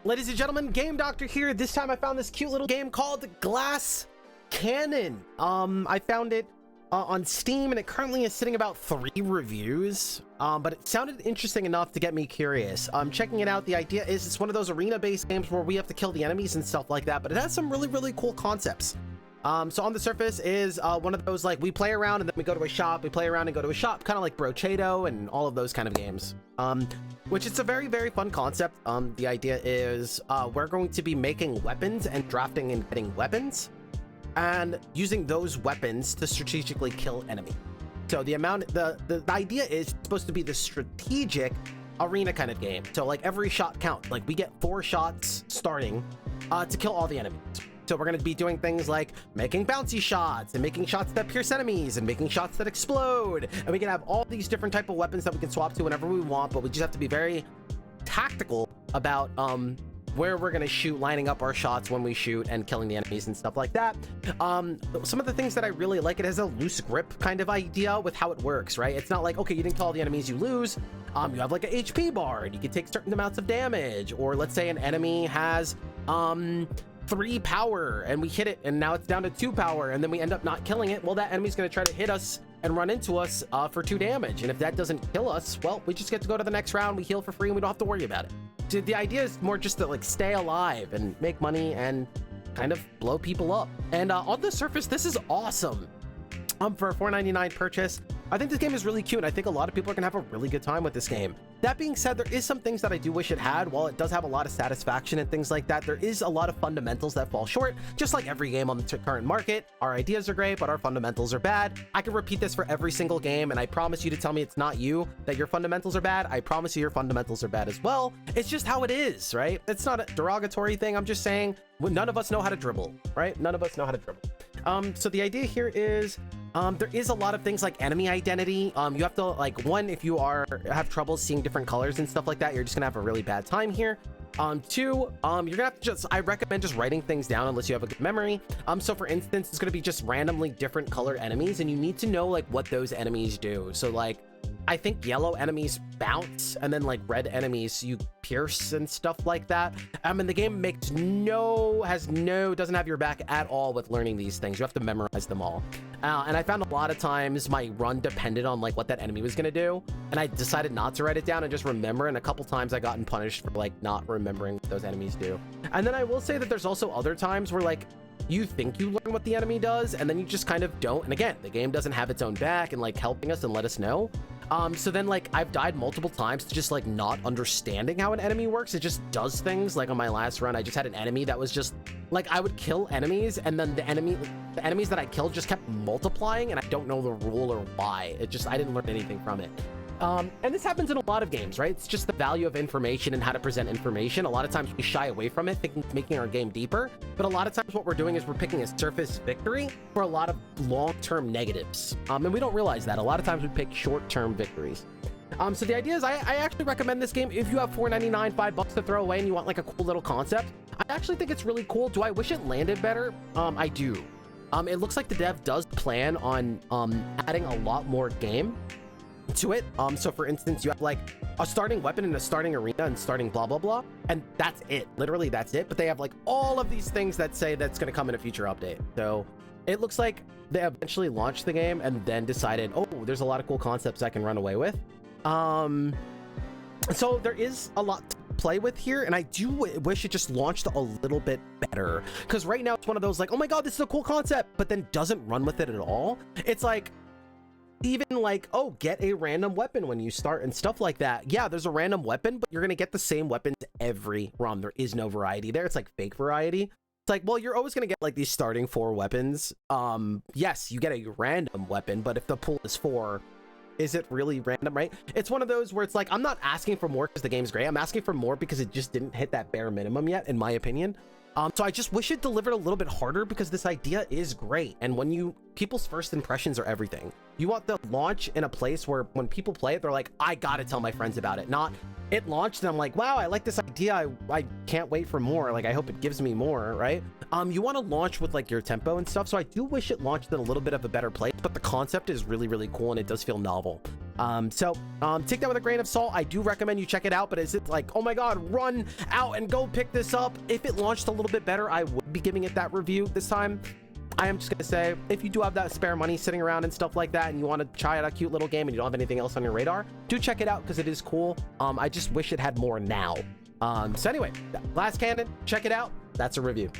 Ladies and gentlemen, Game Doctor here. This time I found this cute little game called Glass Cannon. I found it on Steam, and it currently is sitting about 3 reviews. But it sounded interesting enough to get me curious. Checking it out, the idea is it's one of those arena-based games where we have to kill the enemies and stuff like that, but it has some really cool concepts. So on the surface is one of those, like, we play around and then we go to a shop, we play around and go to a shop, kind of like Brochado and all of those kind of games. Which it's a very fun concept. The idea is we're going to be making weapons and drafting and getting weapons and using those weapons to strategically kill enemies. So the idea is supposed to be the strategic arena kind of game. So like every shot counts. Like we get 4 shots starting to kill all the enemies. So we're going to be doing things like making bouncy shots and making shots that pierce enemies and making shots that explode. And we can have all these different type of weapons that we can swap to whenever we want, but we just have to be very tactical about where we're going to shoot, lining up our shots when we shoot, and killing the enemies and stuff like that. Some of the things that I really like, it has a loose grip kind of idea with how it works, right? It's not like, okay, you didn't kill all the enemies, you lose. You have like a HP bar and you can take certain amounts of damage. Or let's say an enemy has 3 power and we hit it and now it's down to 2 power and then we end up not killing it. Well, that enemy's going to try to hit us and run into us for 2 damage. And if that doesn't kill us, well, we just get to go to the next round. We heal for free and we don't have to worry about it. So the idea is more just to like stay alive and make money and kind of blow people up. And on the surface, this is awesome. For a $4.99 purchase, I think this game is really cute, and I think a lot of people are gonna have a really good time with this game. That being said, there is some things that I do wish it had. While it does have a lot of satisfaction and things like that, there is a lot of fundamentals that fall short, just like every game on the current market. Our ideas are great, but our fundamentals are bad. I can repeat this for every single game, and I promise you to tell me it's not you, that your fundamentals are bad. I promise you your fundamentals are bad as well. It's just how it is, right? It's not a derogatory thing. I'm just saying, none of us know how to dribble, right? None of us know how to dribble. So the idea here is there is a lot of things like enemy identity. You have to, like, one, if you have trouble seeing different colors and stuff like that, you're just gonna have a really bad time here. 2, you're gonna have to I recommend just writing things down unless you have a good memory. So for instance, it's gonna be just randomly different color enemies, and you need to know like what those enemies do. So like, I think yellow enemies bounce, and then like red enemies you pierce and stuff like that. And the game doesn't have your back at all with learning these things. You have to memorize them all. And I found a lot of times my run depended on like what that enemy was gonna do, and I decided not to write it down and just remember. And a couple times I gotten punished for like not remembering what those enemies do. And then I will say that there's also other times where like you think you learn what the enemy does, and then you just kind of don't. And again, the game doesn't have its own back and like helping us and let us know. So then like I've died multiple times to just like not understanding how an enemy works. It just does things. Like on my last run, I just had an enemy that was just like, I would kill enemies, and then the enemies that I killed just kept multiplying, and I don't know the rule or why. I didn't learn anything from it. And this happens in a lot of games, right? It's just the value of information and how to present information. A lot of times we shy away from it, thinking it's making our game deeper. But a lot of times what we're doing is we're picking a surface victory for a lot of long-term negatives. And we don't realize that. A lot of times we pick short-term victories. So the idea is I actually recommend this game if you have $4.99, $5 to throw away and you want like a cool little concept. I actually think it's really cool. Do I wish it landed better? I do. It looks like the dev does plan on adding a lot more game to it. So for instance, you have like a starting weapon and a starting arena and starting blah blah, and that's it. Literally that's it. But they have like all of these things that say that's going to come in a future update. So it looks like they eventually launched the game and then decided, oh, there's a lot of cool concepts I can run away with. So there is a lot to play with here, and I do wish it just launched a little bit better, because right now it's one of those like, oh my god, this is a cool concept, but then doesn't run with it at all. It's like, even like, oh, get a random weapon when you start and stuff like that. Yeah, there's a random weapon, but you're gonna get the same weapons every run. There is no variety there. It's like fake variety. It's like, well, you're always gonna get like these starting 4 weapons. Yes, you get a random weapon, but if the pool is 4, is it really random, right? It's one of those where it's like, I'm not asking for more because the game's great. I'm asking for more because it just didn't hit that bare minimum yet, in my opinion. So I just wish it delivered a little bit harder, because this idea is great. And when people's first impressions are everything. You want the launch in a place where when people play it, they're like, I gotta tell my friends about it. Not it launched and I'm like, wow, I like this idea. I can't wait for more. Like, I hope it gives me more, right? You want to launch with like your tempo and stuff. So I do wish it launched in a little bit of a better place, but the concept is really cool and it does feel novel. Take that with a grain of salt. I do recommend you check it out, but is it like, oh my god, run out and go pick this up? If it launched a little bit better, I would be giving it that review this time. I am just gonna say, if you do have that spare money sitting around and stuff like that, and you want to try out a cute little game and you don't have anything else on your radar, do check it out because it is cool. I just wish it had more now. So anyway, Glass Cannon, check it out. That's a review.